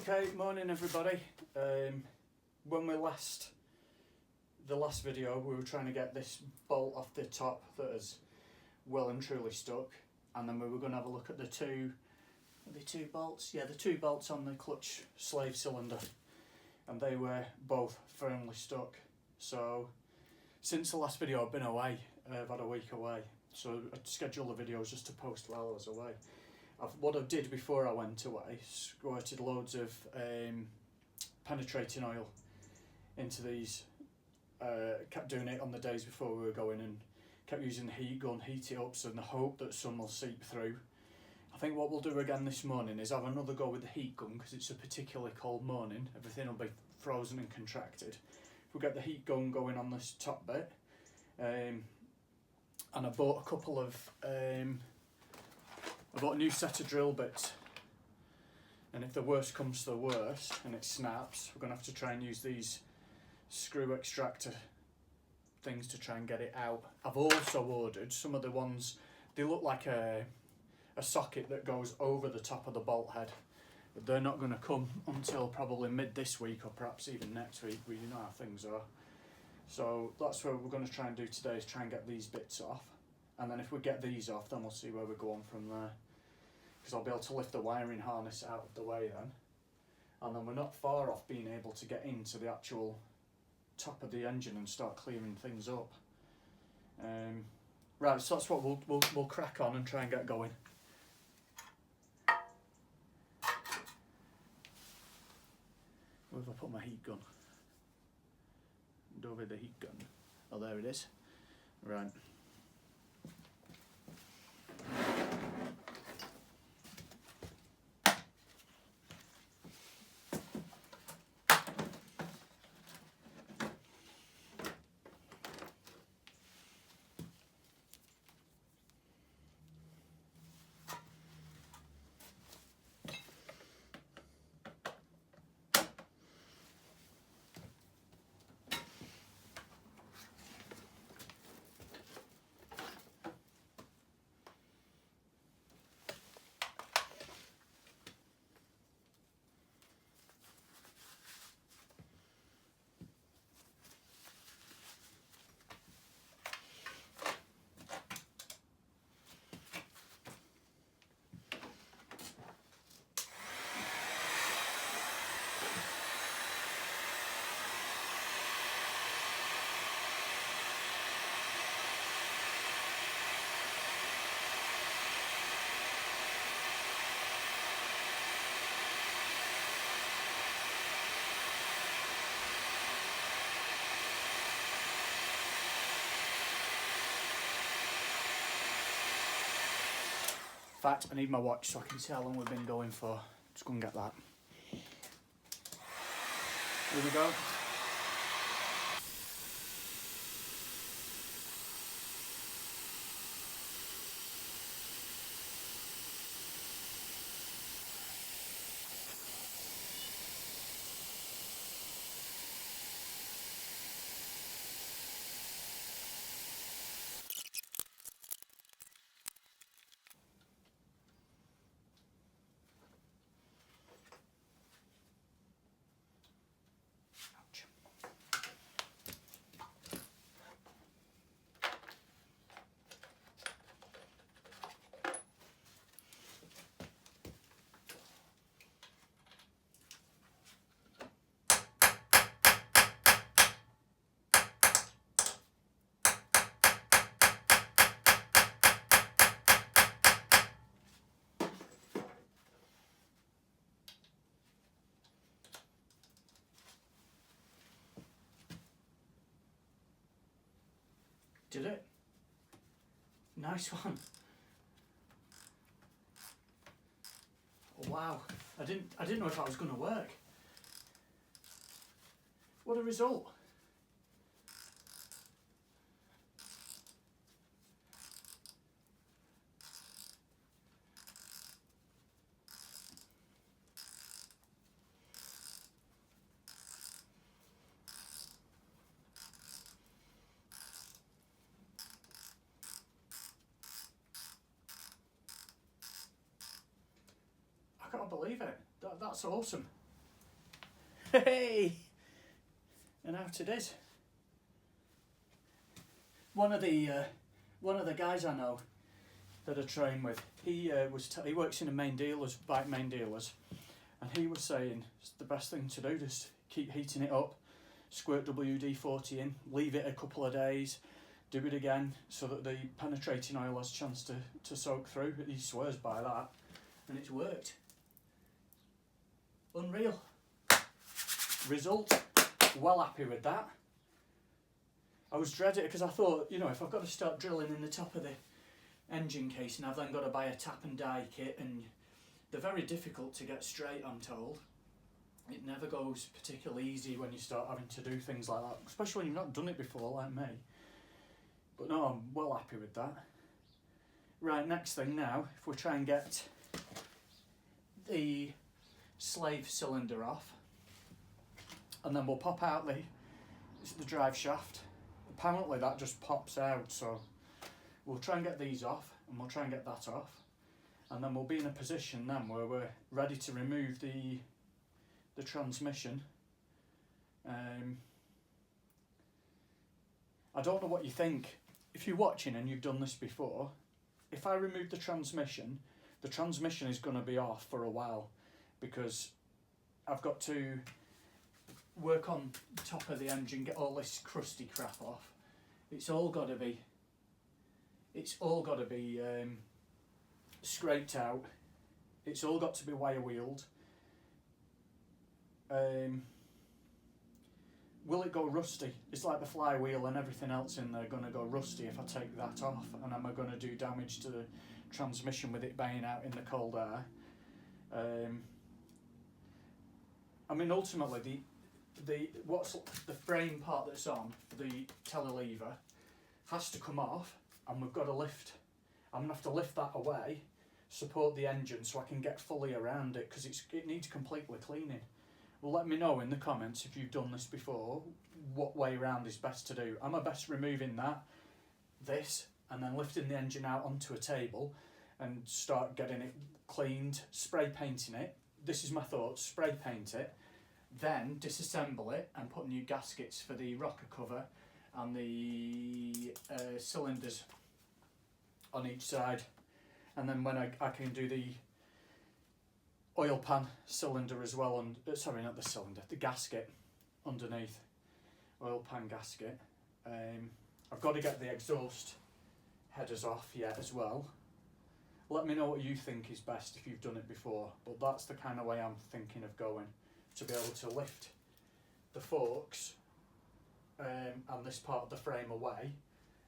Okay, morning everybody. When the last video, we were trying to get this bolt off the top that is well and truly stuck, and then we were going to have a look at the two bolts? Yeah, the two bolts on the clutch slave cylinder, and they were both firmly stuck. So since the last video I've been away, I've had a week away, so I scheduled the videos just to post while I was away. What I did before I went away, squirted loads of penetrating oil into these, kept doing it on the days before we were going, and kept using the heat gun, heat it up, so in the hope that some will seep through. I think what we'll do again this morning is have another go with the heat gun, because it's a particularly cold morning, everything will be frozen and contracted. If we get the heat gun going on this top bit, and I bought a couple of I bought a new set of drill bits, and if the worst comes to the worst and it snaps, we're going to have to try and use these screw extractor things to try and get it out. I've also ordered some of the ones, they look like a socket that goes over the top of the bolt head, but they're not going to come until probably mid this week or perhaps even next week. We know how things are. So that's what we're going to try and do today, is try and get these bits off, and then if we get these off, then we'll see where we go on from there, because I'll be able to lift the wiring harness out of the way then, and then we're not far off being able to get into the actual top of the engine and start clearing things up. Right, so that's what we'll crack on and try and get going. Where have I put my heat gun? Over the heat gun. Oh, there it is. Right. In fact, I need my watch so I can see how long we've been going for. Just go and get that. Here we go. Did it? Nice one. Oh, wow. I didn't know if that was going to work. What a result. I can't believe it. That's awesome. Hey! And out it is. One of the guys I know that I train with, he works in bike main dealers, and he was saying it's the best thing to do, just keep heating it up, squirt WD-40 in, leave it a couple of days, do it again so that the penetrating oil has a chance to soak through. He swears by that, and it's worked. Unreal. Result, well happy with that. I was dreading it because I thought, you know, if I've got to start drilling in the top of the engine case and I've then got to buy a tap and die kit, and they're very difficult to get straight, I'm told. It never goes particularly easy when you start having to do things like that, especially when you've not done it before like me. But no, I'm well happy with that. Right, next thing now, if we try and get the slave cylinder off, and then we'll pop out the drive shaft. Apparently that just pops out, so we'll try and get these off, and we'll try and get that off, and then we'll be in a position then where we're ready to remove the transmission. I don't know what you think. If you're watching and you've done this before, if I remove the transmission is going to be off for a while, because I've got to work on the top of the engine, get all this crusty crap off. It's all got to be scraped out. It's all got to be wire wheeled. Will it go rusty? It's like the flywheel and everything else in there going to go rusty if I take that off, and am I going to do damage to the transmission with it banging out in the cold air? I mean, ultimately the frame part that's on the telelever has to come off, and we've got to lift. I'm going to have to lift that away, support the engine so I can get fully around it, because it needs completely cleaning. Well, let me know in the comments if you've done this before, what way around is best to do. Am I best removing this, and then lifting the engine out onto a table and start getting it cleaned, spray painting it? This is my thoughts: spray paint it, then disassemble it and put new gaskets for the rocker cover and the cylinders on each side, and then when I can do the oil pan cylinder as well, and sorry, not the cylinder, the gasket underneath, oil pan gasket. I've got to get the exhaust headers off yet as well. Let me know what you think is best if you've done it before, but that's the kind of way I'm thinking of going, to be able to lift the forks and this part of the frame away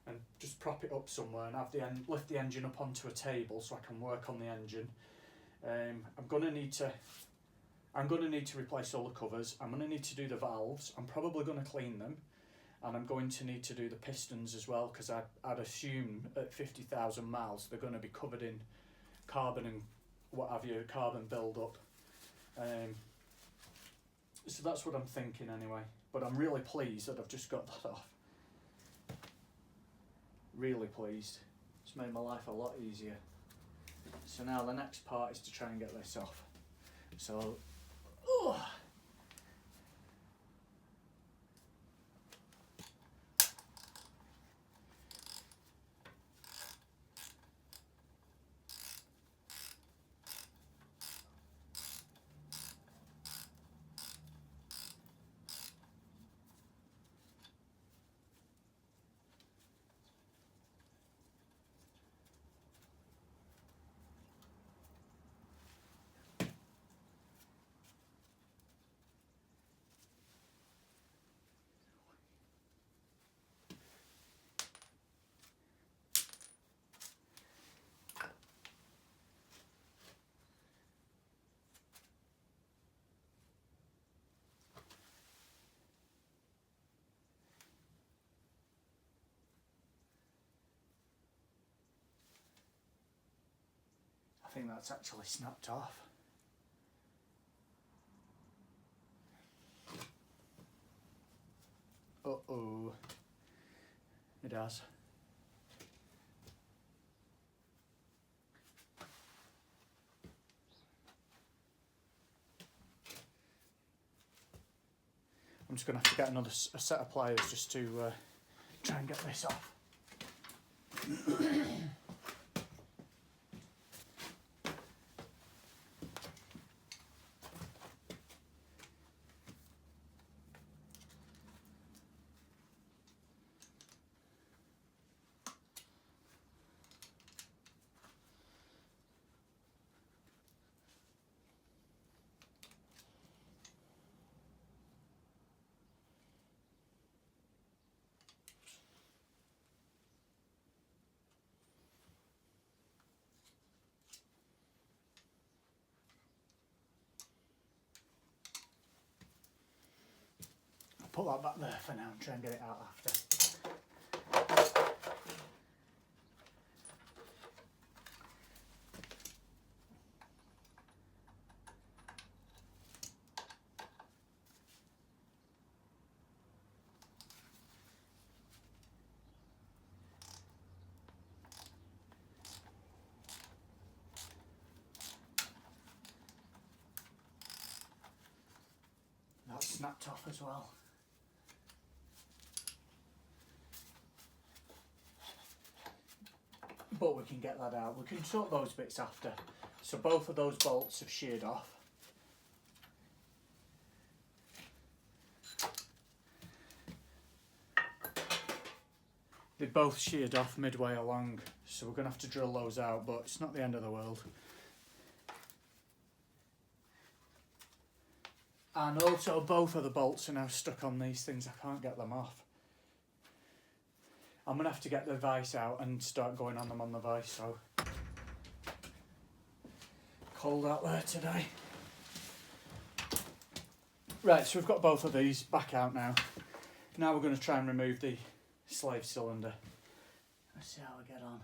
and just prop it up somewhere and have lift the engine up onto a table so I can work on the engine. I'm going to need to replace all the covers. I'm going to need to do the valves. I'm probably going to clean them, and I'm going to need to do the pistons as well, because I'd assume at 50,000 miles they're going to be covered in carbon and what have you, carbon build up. So that's what I'm thinking anyway. But I'm really pleased that I've just got that off. Really pleased. It's made my life a lot easier. So now the next part is to try and get this off. So, I think that's actually snapped off. Uh-oh. It has. I'm just going to have to get a set of pliers just to try and get this off. Put that back there for now and try and get it out after. That's snapped off as well. But we can get that out. We can sort those bits after. So both of those bolts have sheared off. They both sheared off midway along, so we're going to have to drill those out, but it's not the end of the world. And also both of the bolts are now stuck on these things, I can't get them off. I'm going to have to get the vise out and start going on them on the vise, so cold out there today. Right, so we've got both of these back out now. Now we're going to try and remove the slave cylinder. Let's see how we get on.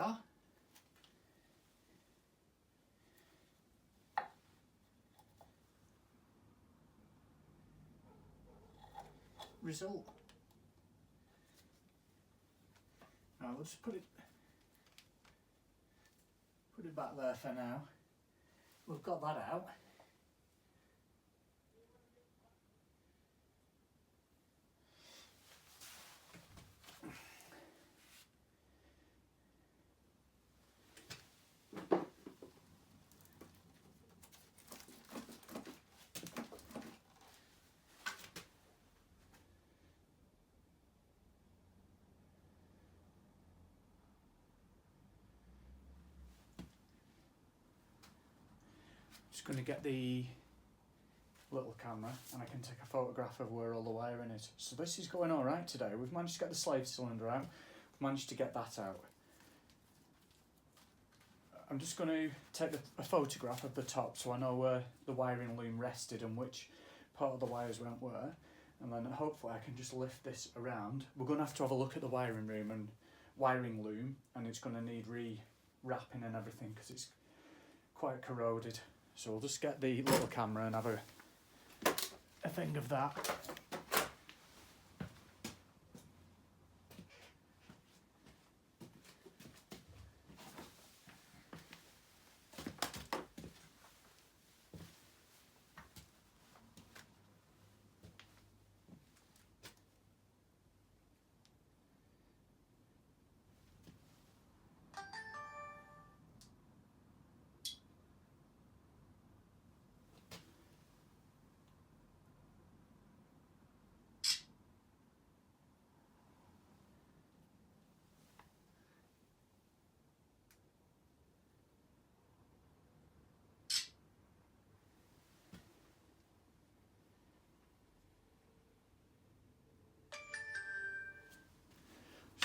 are. Result. Now we'll just put it back there for now. We've got that out. Just going to get the little camera and I can take a photograph of where all the wiring is. So this is going all right today. We've managed to get the slave cylinder out. We've managed to get that out. I'm just going to take a photograph of the top so I know where the wiring loom rested and which part of the wires went where, and then hopefully I can just lift this around. We're going to have a look at the wiring loom, and it's going to need re-wrapping and everything because it's quite corroded. So we'll just get the little camera and have a thing of that.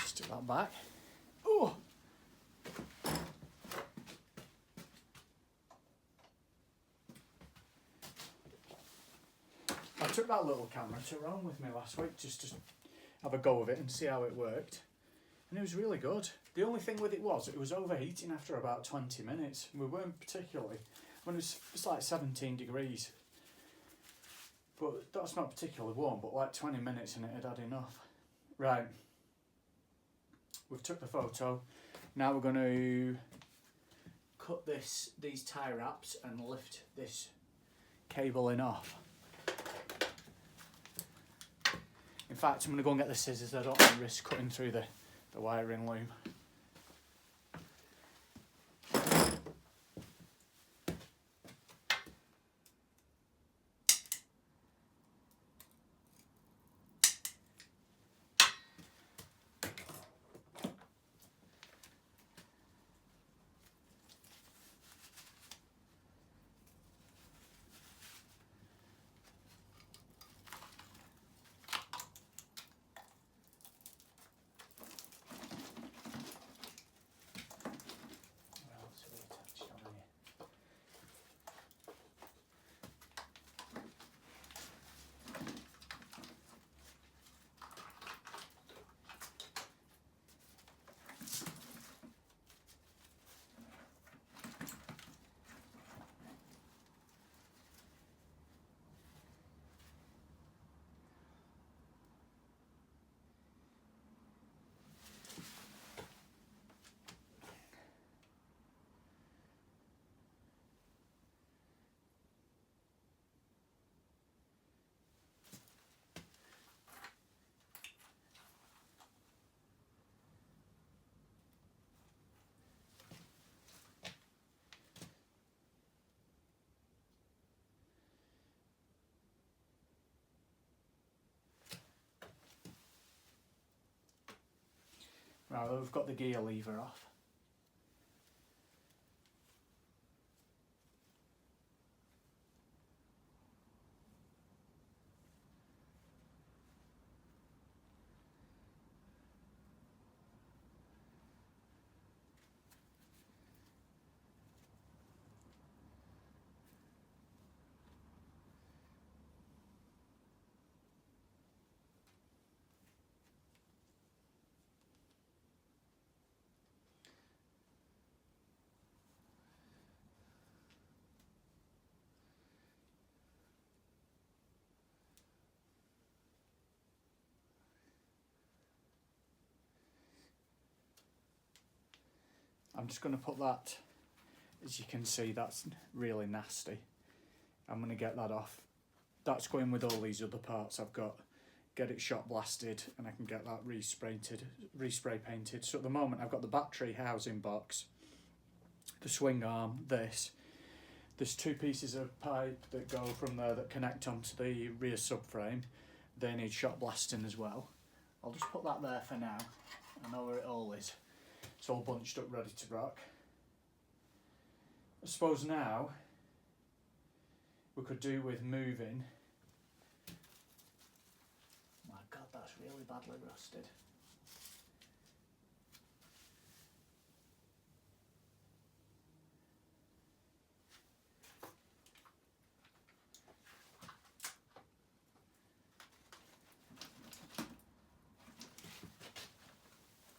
Stick that back. Oh! I took that little camera to Rome with me last week just to have a go of it and see how it worked. And it was really good. The only thing with it was overheating after about 20 minutes. We weren't particularly, when it's like 17 degrees. But that's not particularly warm, but like 20 minutes and it had had enough. Right. We've took the photo. Now we're going to cut these tie wraps and lift this cabling off. In fact, I'm going to go and get the scissors. I don't want to risk cutting through the wiring loom. Right, well, we've got the gear lever off. I'm just going to put that, as you can see, that's really nasty. I'm going to get that off. That's going with all these other parts I've got. Get it shot blasted and I can get that respray painted. So at the moment I've got the battery housing box, the swing arm, this. There's two pieces of pipe that go from there that connect onto the rear subframe. They need shot blasting as well. I'll just put that there for now. I know where it all is. It's all bunched up ready to rock. I suppose now we could do with moving. My God, that's really badly rusted.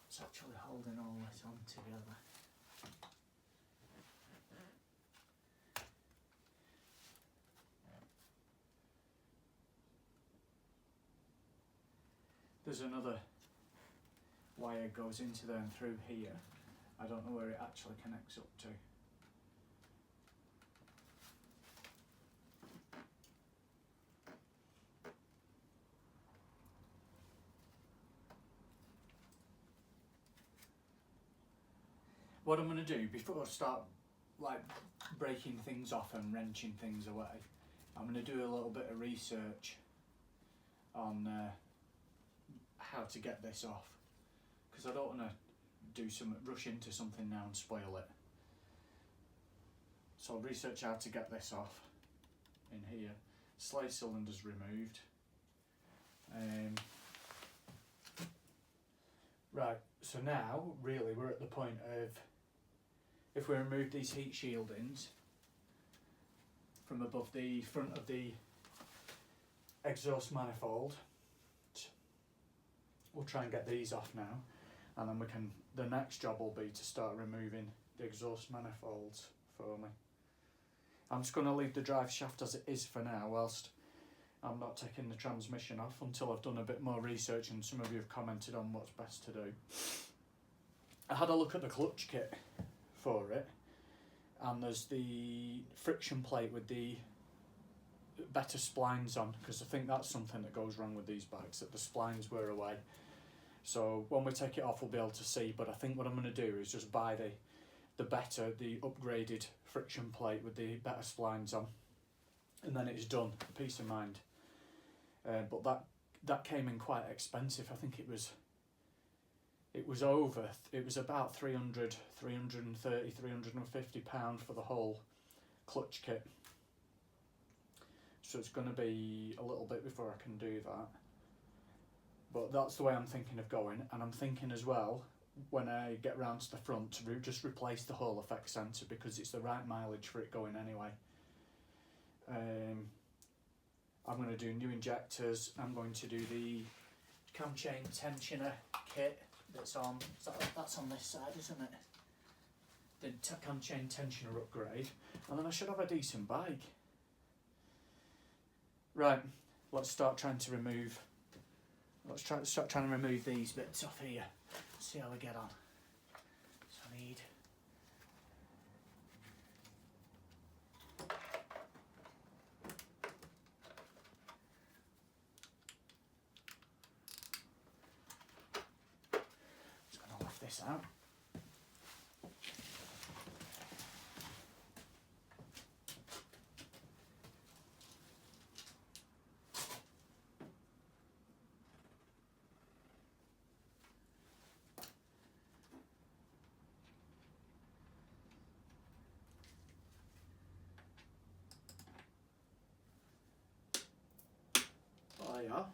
It's actually holding all this on together. There's another wire goes into there and through here. I don't know where it actually connects up to. What I'm going to do before I start like breaking things off and wrenching things away, I'm going to do a little bit of research on how to get this off, because I don't want to rush into something now and spoil it. So I'll research how to get this off in here. Slave cylinder's removed. Right, so now really we're at the point of, if we remove these heat shieldings from above the front of the exhaust manifold, we'll try and get these off now, and then the next job will be to start removing the exhaust manifolds for me. I'm just going to leave the drive shaft as it is for now, whilst I'm not taking the transmission off until I've done a bit more research and some of you have commented on what's best to do. I had a look at the clutch kit for it, and there's the friction plate with the better splines on, because I think that's something that goes wrong with these bikes, that the splines wear away. So when we take it off we'll be able to see, but I think what I'm going to do is just buy the upgraded friction plate with the better splines on, and then it's done, peace of mind. But that came in quite expensive. I think it was about 330, 350 pounds for the whole clutch kit. So it's going to be a little bit before I can do that. But that's the way I'm thinking of going, and I'm thinking as well, when I get round to the front, to just replace the Hall effect sensor, because it's the right mileage for it going anyway. I'm going to do new injectors. I'm going to do the cam chain tensioner kit that's on this side, isn't it? The cam chain tensioner upgrade, and then I should have a decent bike. Right, let's start trying to remove. Let's start trying to remove these bits off here. See how we get on. So I need. Just going to lift this out. There you are.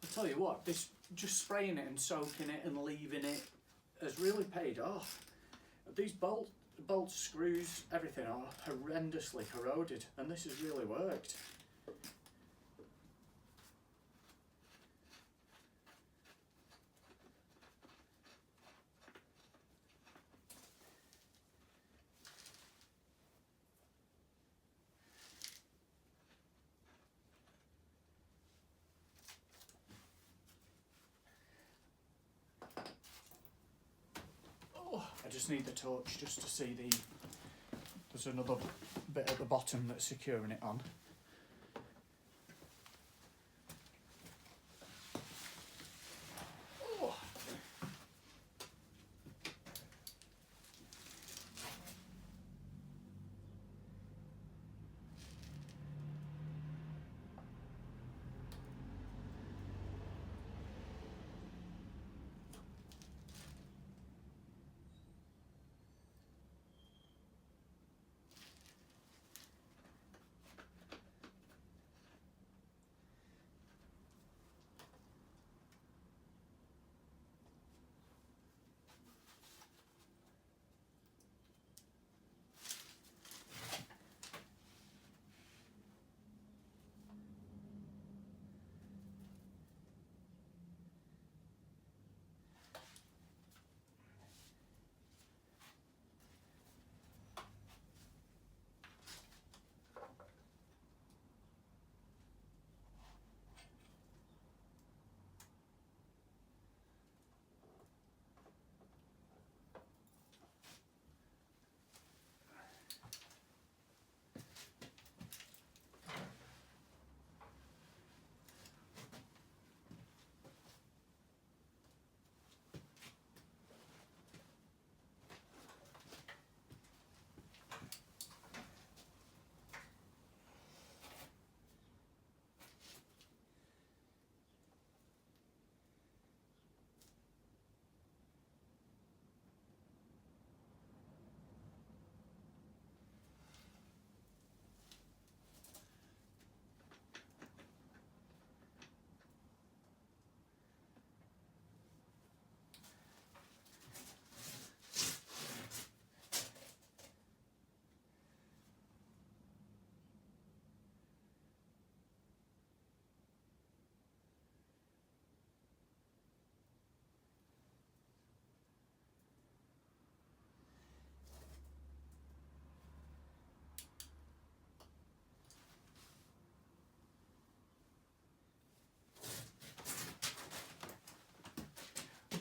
I'll tell you what, this just spraying it and soaking it and leaving it has really paid off. These bolts, screws, everything are horrendously corroded, and this has really worked. just need the torch just to see there's another bit at the bottom that's securing it on.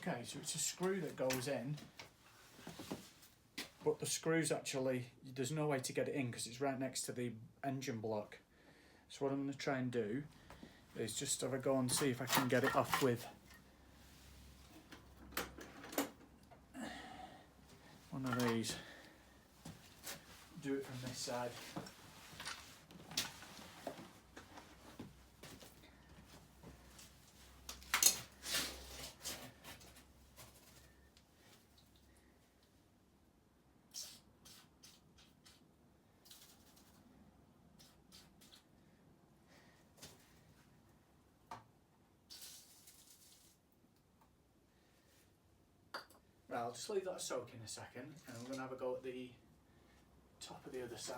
Okay, so it's a screw that goes in, but the screw's actually, there's no way to get it in because it's right next to the engine block. So what I'm going to try and do is just have a go and see if I can get it off with one of these. Do it from this side. Right, I'll just leave that soaking a second and we're going to have a go at the top of the other side.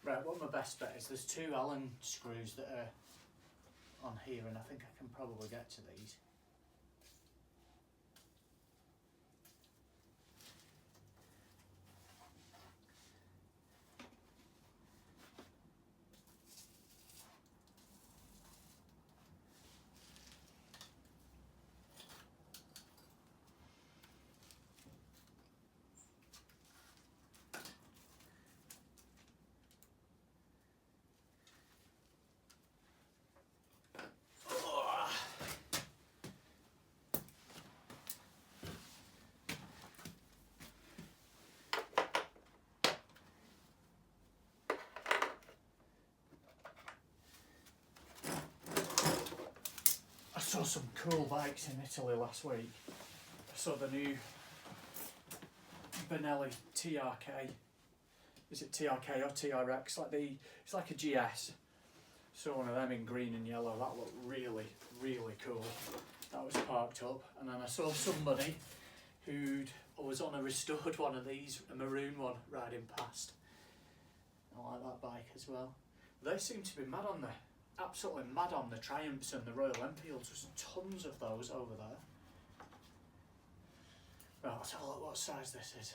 Right, what my best bet is, there's 2 Allen screws that are on here, and I think I can probably get to these. I saw some cool bikes in Italy last week. I saw the new Benelli TRK. Is it TRK or TRX? It's like a GS. Saw one of them in green and yellow. That looked really, really cool. That was parked up, and then I saw somebody who was on a restored one of these, a maroon one, riding past. I like that bike as well. They seem to be absolutely mad on the Triumphs and the Royal Enfields. There's tons of those over there. Right, let's have a look what size this is.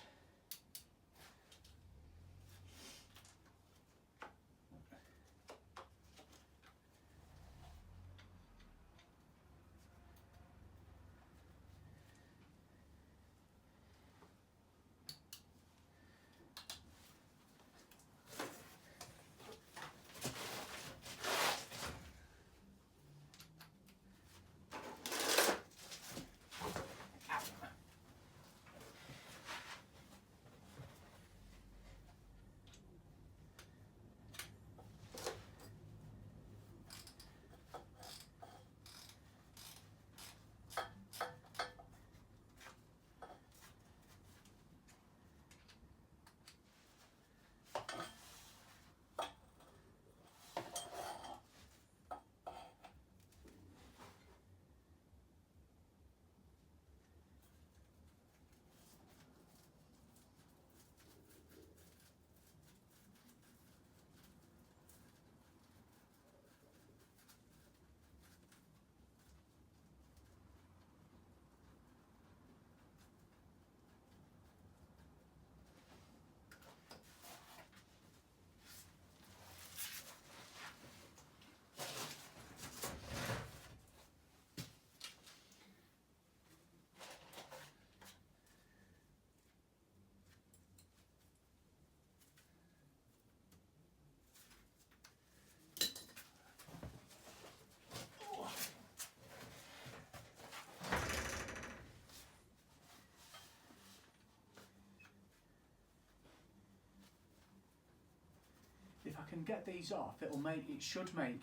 If I can get these off, it should make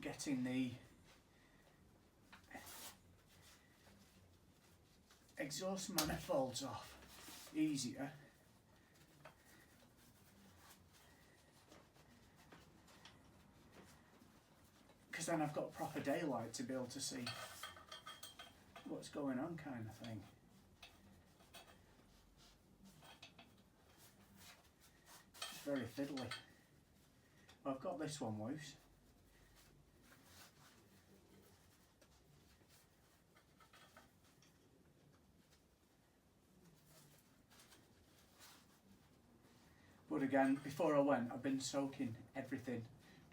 getting the exhaust manifolds off easier. Because then I've got proper daylight to be able to see what's going on, kind of thing. It's very fiddly. I've got this one loose. But again, before I went, I've been soaking everything.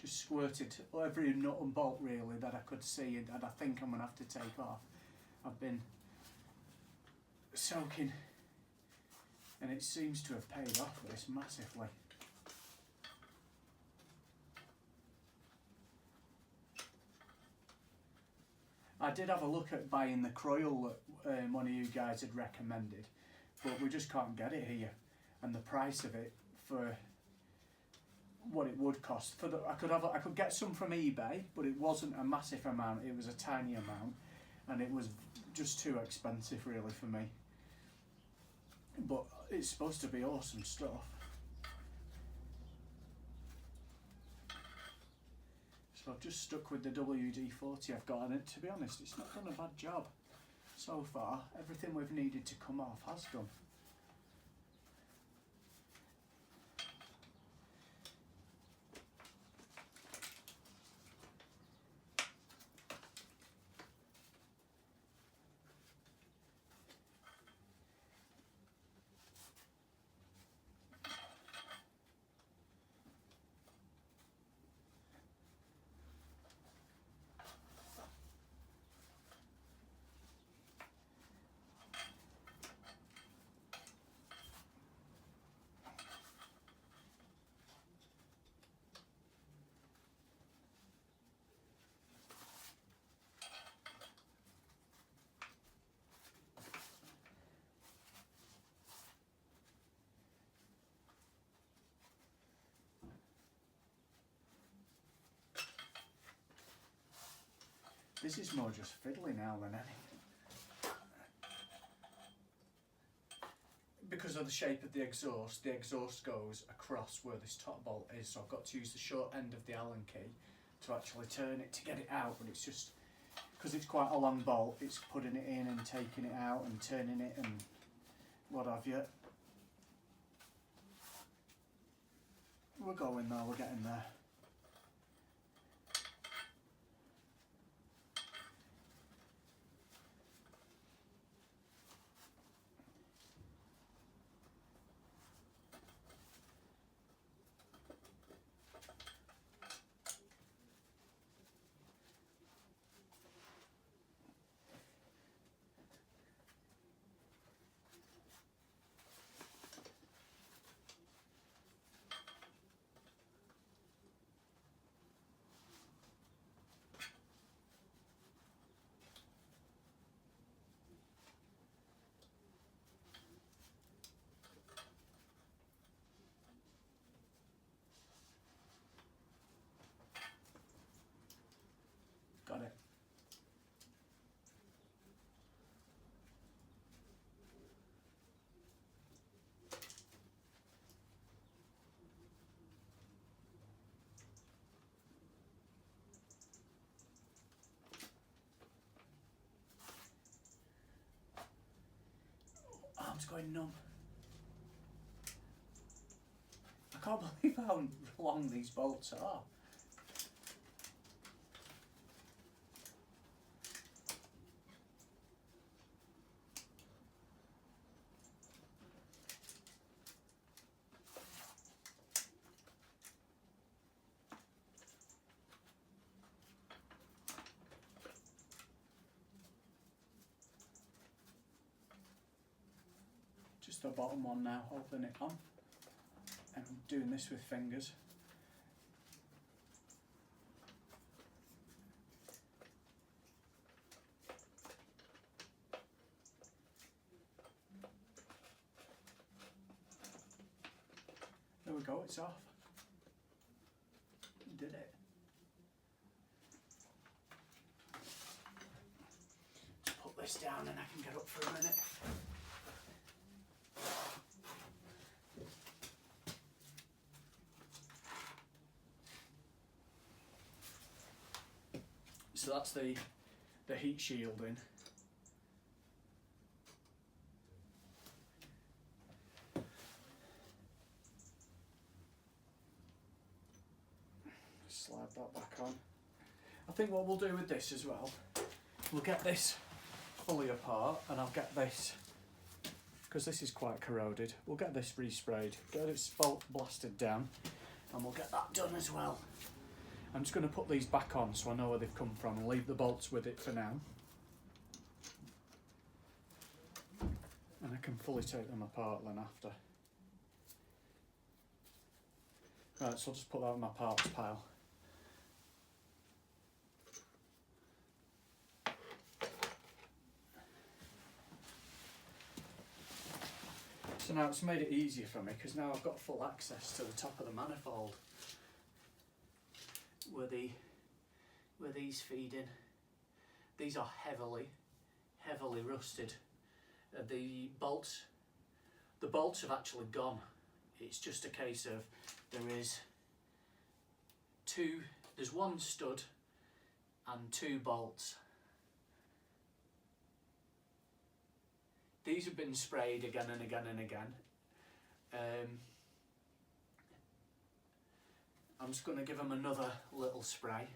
Just squirted every nut and bolt really that I could see and that I think I'm going to have to take off. I've been soaking, and it seems to have paid off this massively. I did have a look at buying the Croyle that one of you guys had recommended, but we just can't get it here, and the price of it for what it would cost. I could get some from eBay, but it wasn't a massive amount. It was a tiny amount, and it was just too expensive really for me. But it's supposed to be awesome stuff. So I've just stuck with the WD-40 I've got, and to be honest, it's not done a bad job so far. Everything we've needed to come off has done. This is more just fiddly now than anything. Because of the shape of the exhaust goes across where this top bolt is, so I've got to use the short end of the Allen key to actually turn it to get it out, but it's just, because it's quite a long bolt, it's putting it in and taking it out and turning it and what have you. We're going there, we're getting there. Got it. Arm's going numb. I can't believe how long these bolts are. Just the bottom one now, holding it on, and I'm doing this with fingers. There we go, it's off. You did it. Just put this down and I can get up for a minute. So that's the heat shielding. Slide that back on. I think what we'll do with this as well, we'll get this fully apart, and I'll get this, because this is quite corroded, we'll get this resprayed, get its bolt blasted down, and we'll get that done as well. I'm just going to put these back on so I know where they've come from and leave the bolts with it for now. And I can fully take them apart then after. Right, so I'll just put that in my parts pile. So now it's made it easier for me because now I've got full access to the top of the manifold where these feed in. These are heavily rusted. The bolts have actually gone. It's just a case of there's one stud and two bolts. These have been sprayed again and again and again. I'm just going to give them another little spray.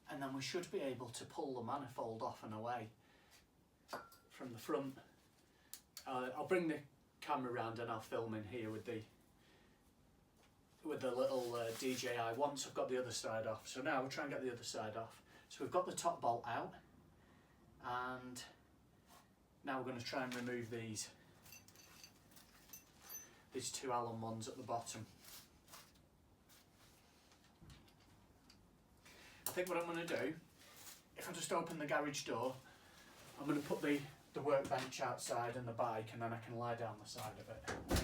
And then we should be able to pull the manifold off and away from the front. I'll bring the camera around and I'll film in here with the little DJI once I've got the other side off. So now we'll try and get the other side off. So we've got the top bolt out, and now we're going to try and remove these two Allen ones at the bottom. I think what I'm going to do, if I just open the garage door, I'm going to put the the workbench outside and the bike, and then I can lie down the side of it.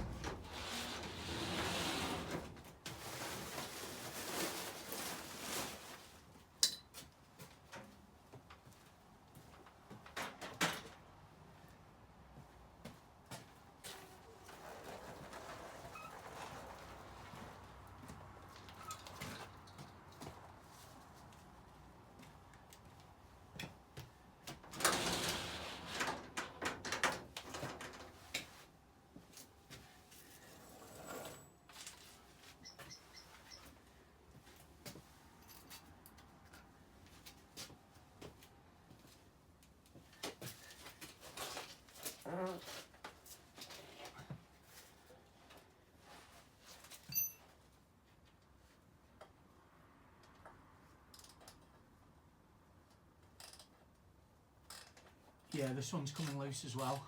Yeah, this one's coming loose as well.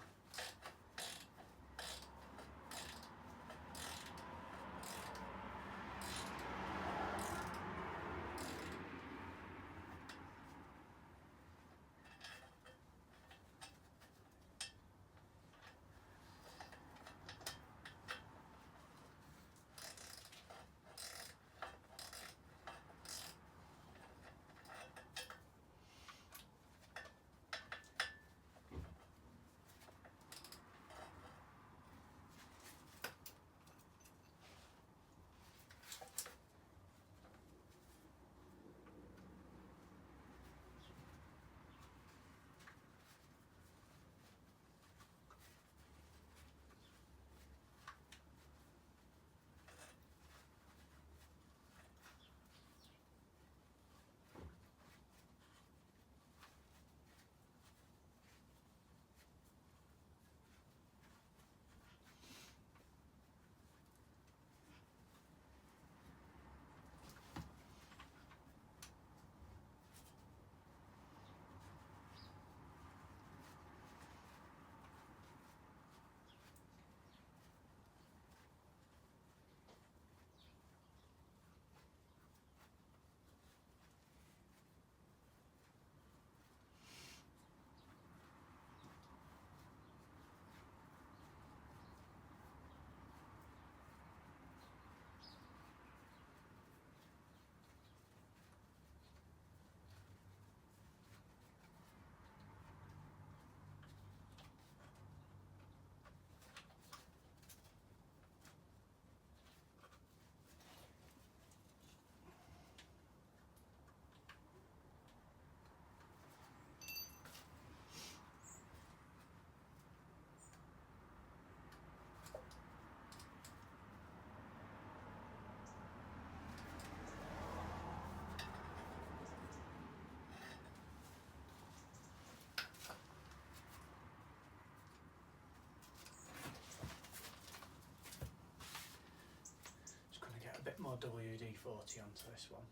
A bit more WD-40 onto this one.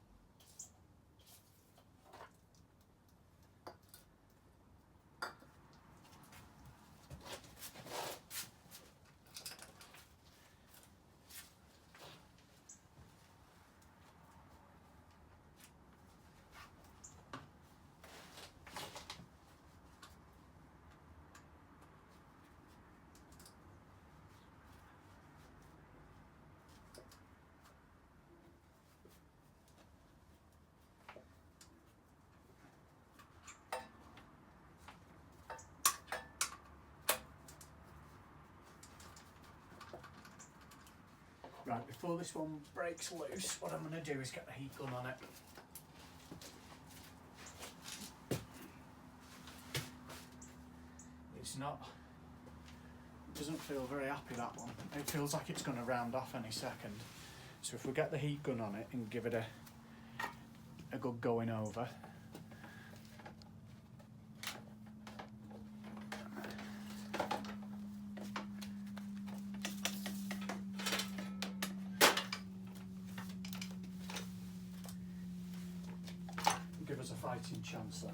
Right, before this one breaks loose, what I'm going to do is get the heat gun on it. It's not, it doesn't feel very happy, that one. It feels like it's going to round off any second. So if we get the heat gun on it and give it a good going over. Give us a fighting chance then.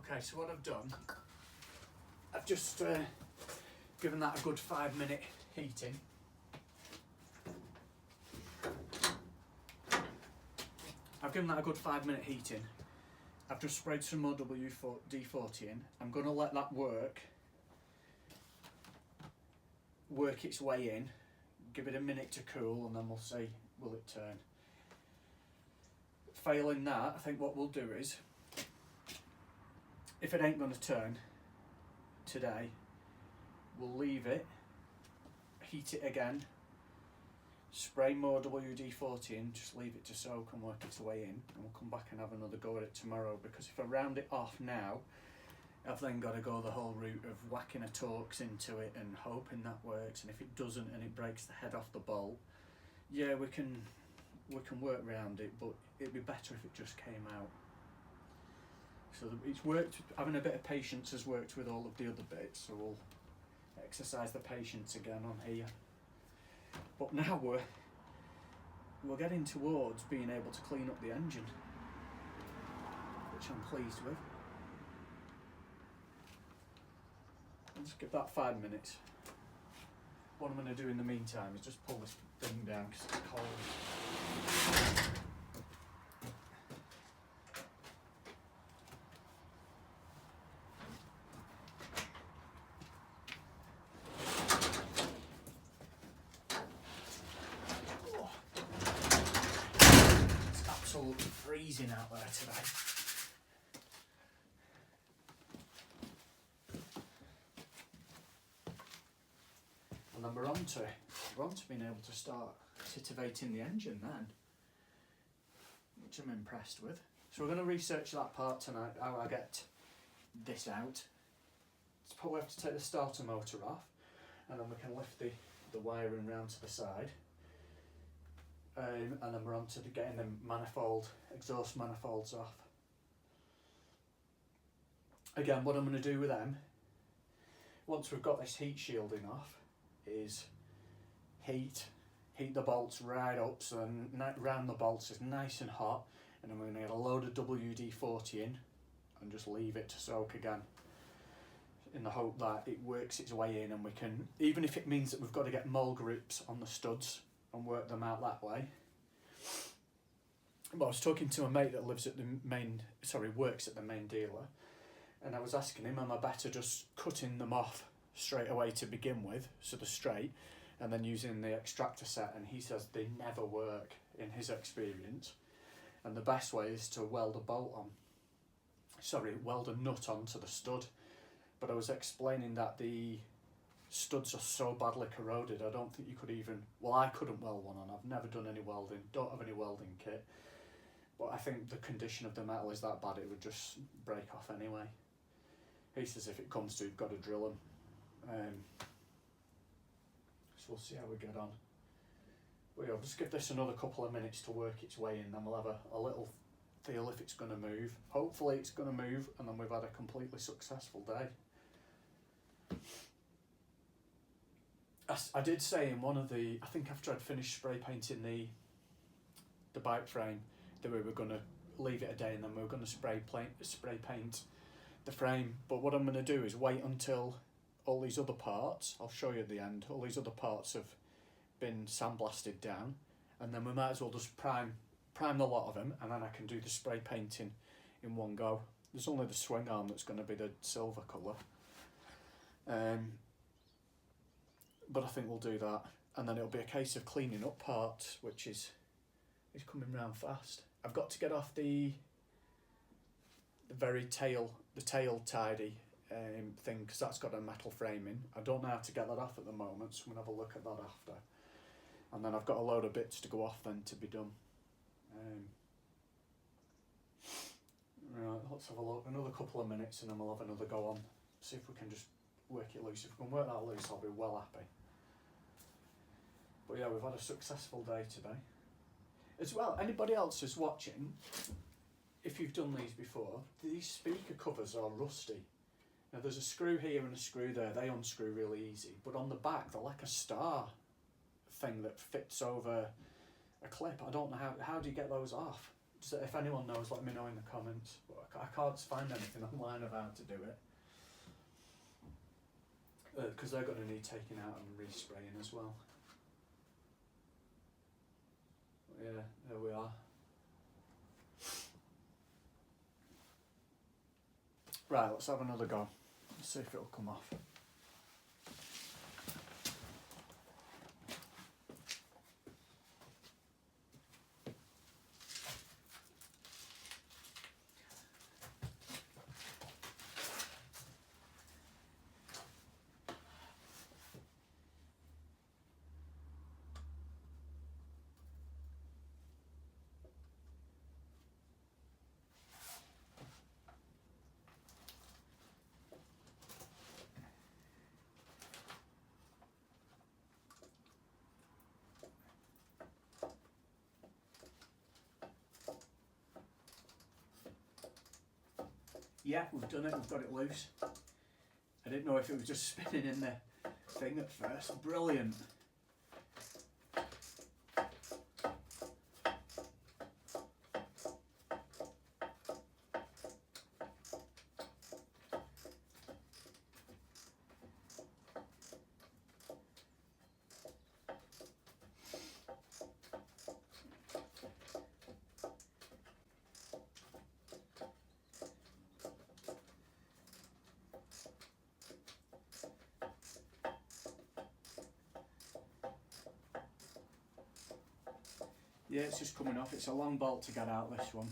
Okay, so what I've done, I've just given that a good 5-minute heating. I've given that a good 5-minute heating. I've just sprayed some more WD-40 in. I'm going to let that work its way in, give it a minute to cool, and then we'll see, will it turn. Failing that, I think what we'll do is, if it ain't going to turn today, we'll leave it, heat it again, spray more WD-40 in, just leave it to soak and work its way in, and we'll come back and have another go at it tomorrow, because if I round it off now, I've then got to go the whole route of whacking a Torx into it and hoping that works, and if it doesn't and it breaks the head off the bolt, yeah, we can work around it, but it'd be better if it just came out. So it's worked, having a bit of patience has worked with all of the other bits, so we'll exercise the patience again on here. But now we're getting towards being able to clean up the engine, which I'm pleased with. I'll just give that 5 minutes. What I'm going to do in the meantime is just pull this thing down because it's cold. It's absolutely freezing out there today. And then we're on to being able to start titivating the engine then, which I'm impressed with. So we're going to research that part tonight, how I get this out. It's probably have to take the starter motor off, and then we can lift the wiring round to the side. And then we're on to getting the exhaust manifolds off. Again, what I'm going to do with them, once we've got this heat shielding off, is heat the bolts right up, so round the bolts is nice and hot, and then we're going to get a load of WD-40 in and just leave it to soak again, in the hope that it works its way in, and we can, even if it means that we've got to get mole grips on the studs and work them out that way. But I was talking to a mate that works at the main dealer, and I was asking him, am I better just cutting them off straight away to begin with, so they're straight, and then using the extractor set? And he says they never work in his experience, and the best way is to weld a nut onto the stud. But I was explaining that the studs are so badly corroded, I don't think you could even, well, I couldn't weld one on. I've never done any welding, don't have any welding kit, but I think the condition of the metal is that bad it would just break off anyway. He says if it comes to, you've got to drill them. So we'll see how we get on. But yeah, I'll just give this another couple of minutes to work its way in, then we'll have a little feel if it's going to move. Hopefully it's going to move, and then we've had a completely successful day. I did say in one of the, I think after I'd finished spray painting the bike frame, that we were going to leave it a day and then we were going to spray paint the frame. But what I'm going to do is wait until all these other parts, I'll show you at the end, all these other parts have been sandblasted down, and then we might as well just prime the lot of them, and then I can do the spray painting in one go. There's only the swing arm that's going to be the silver colour. But I think we'll do that, and then it'll be a case of cleaning up parts, which is coming round fast. I've got to get off the tail tidy thing, because that's got a metal framing. I don't know how to get that off at the moment, so I'm going to have a look at that after. And then I've got a load of bits to go off then to be done. Right, let's have a look, another couple of minutes, and then we'll have another go on. See if we can just work it loose. If we can work that loose, I'll be well happy. But yeah, we've had a successful day today. As well, anybody else who's watching, if you've done these before, these speaker covers are rusty. Now there's a screw here and a screw there, they unscrew really easy, but on the back they're like a star thing that fits over a clip. I don't know how do you get those off? So if anyone knows, let me know in the comments. But I can't find anything online of how to do it. Because they're going to need taking out and respraying as well. But yeah, there we are. Right, let's have another go. Let's see if it'll come off. Yeah, we've done it, we've got it loose. I didn't know if it was just spinning in the thing at first. Brilliant. Yeah, it's just coming off. It's a long bolt to get out, this one.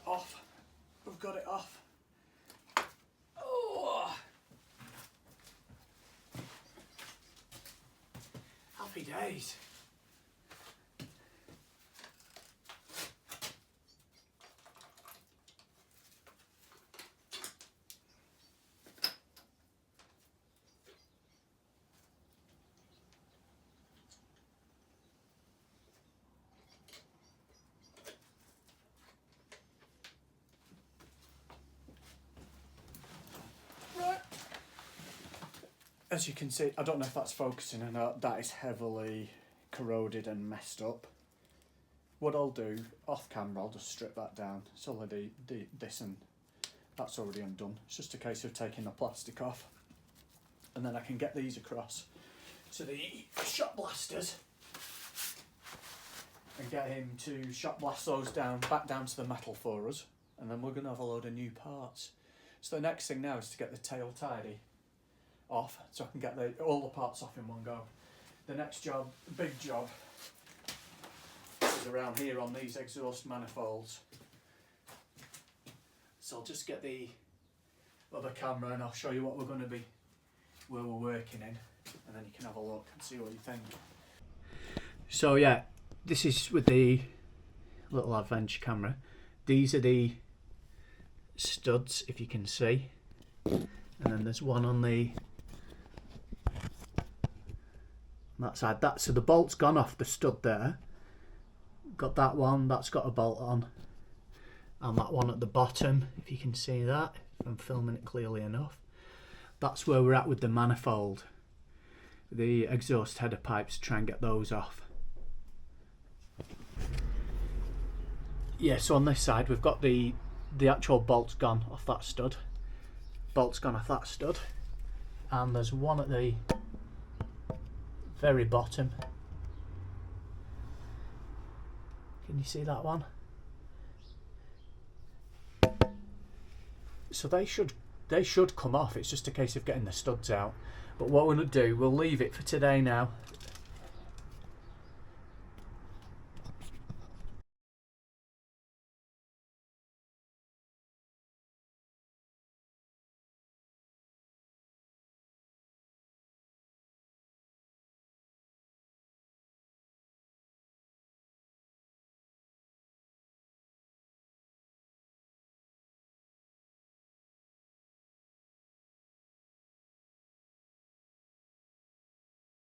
Off. We've got it off. Oh! Happy days. As you can see, I don't know if that's focusing or not, that is heavily corroded and messed up. What I'll do, off camera, I'll just strip that down. It's only this and that's already undone. It's just a case of taking the plastic off, and then I can get these across to the shot blasters and get him to shot blast those down, back down to the metal for us, and then we're going to have a load of new parts. So the next thing now is to get the tail tidy off, so I can get all the parts off in one go. The next job, the big job, is around here on these exhaust manifolds. So I'll just get the other camera and I'll show you what we're going to be, where we're working in, and then you can have a look and see what you think. So yeah, this is with the little adventure camera. These are the studs, if you can see, and then there's one on that side. So the bolt's gone off the stud there. Got that one, that's got a bolt on, and that one at the bottom, if you can see that, if I'm filming it clearly enough. That's where we're at with the manifold, the exhaust header pipes, to try and get those off. Yeah, so on this side we've got the actual bolt's gone off that stud. Bolt's gone off that stud, and there's one at the very bottom. Can you see that one? So they should come off. It's just a case of getting the studs out. But what we're going to do, we'll leave it for today now.